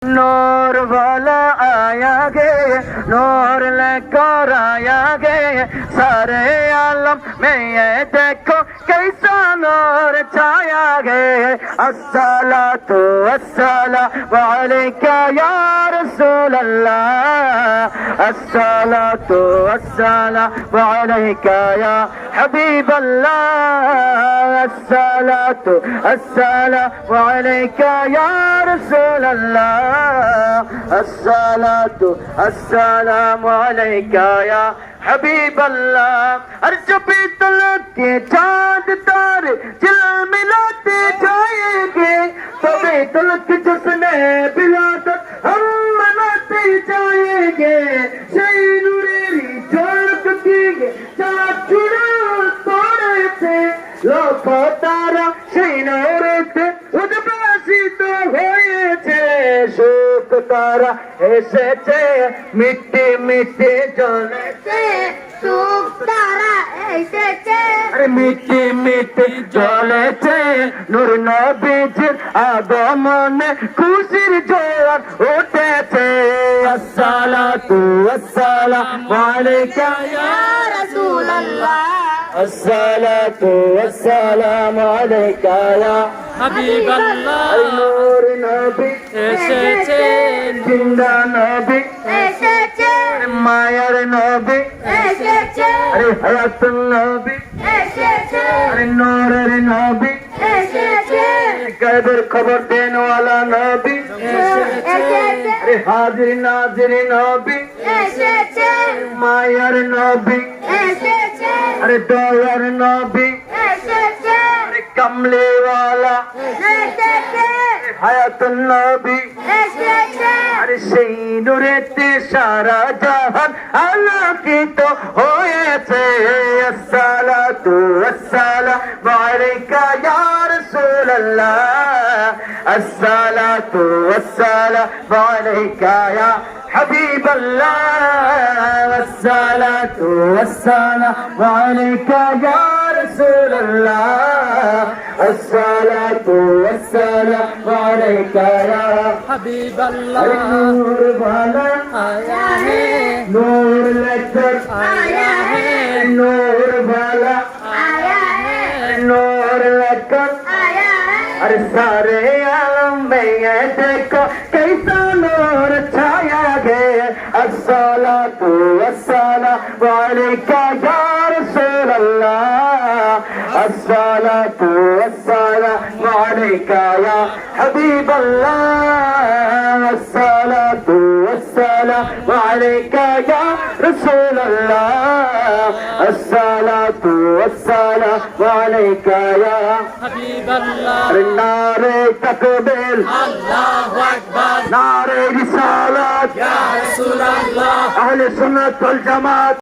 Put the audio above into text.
नूर वाला आया गे, नूर लेकर आया गे, सारे आलम में ये देखो कैसा नूर छाया गे। अस्सलातु वस्सलामु अलैका या रसूल अल्लाह, अस्सलातु वस्सलामु अलैका या हबीब अल्लाह, अस्सलातु वस्सलामु अलैका या रसूल अल्लाह, अस्सलातु वस्सलामु अलैका या हबीब अल्लाह। हर जबी तलक के चांद तारे झिलमिलाते जाएंगे, तबे तलक जिसने बिलादत हम मनाते जाएंगे। সেই নূরেরই ঝলক দিয়ে চাঁদ চূড়া পড়েছে, লক্ষ তারা সেই নূরেতে উদ্ভাসিত হয়েছে। সুখ তারা এসেছে মিটে মিটে জ্বলেছে, সুখ তারা এসেছে আরে মিটে মিটে জ্বলেছে। নূর নবীজির আগমনে খুশির জোয়ার উঠেছে। আসসালাতু ওয়াসসালামু আলাইকা ইয়া রাসূলুল্লাহ, আসসালাতু ওয়াসসালামু আলাইকা ইয়া হাবিবাল্লাহ। নূর নবী এসেছেন, জিন্দা নবী এসেছেন, মায়ার নবী এসেছেন, আরে হায়াতুন নবী এসেছেন, আরে নূরের নবী এসেছেন, গায়বের খবর দেনওয়ালা নবী এসেছেন, আরে হাজির নাজির নবী এসেছেন, মায়ার নবী এসেছেন, আরে দয়ার নবী এসেছেন, আরে কামলিওয়ালা এসেছেন, হায়াতুন নবী এসেছেন, আরে সেই নূরেতে সারা জাহান আলোকিত হয়েছে। আসসালাতু ওয়াসসালামু আলাইকা ইয়া রাসূলুল্লাহ, আসসালাতু ওয়াসসালামু আলাইকা ইয়া হাবিবাল্লাহ, আসসালাতু ওয়াসসালামু আলাইকা ইয়া রাসূলুল্লাহ, আসসালাতু ওয়াসসালামু আলাইকা ইয়া হাবিবাল্লাহ। नूर वाला आया है, नूर लेकर आया है, नूर वाला आया है, नूर लेकर आया है, अरे सारे आलम में ये देखो कैसा नूर छाया गया। अस्सलातु वस्सलामु अलैका या रसूल अल्लाह, अस्सलातु वस्सलामु अलैका या हबीब अल्लाह, अस्सलातु वस्सलामु अलैका या रसूल अल्लाह, अस्सलातु वस्सलामु अलैका या হাবিবাল্লাহ। नारे तकबीर আল্লাহু আকবার, नारे रिसालत ইয়া রাসূলুল্লাহ। अहले सुन्नत वल जमात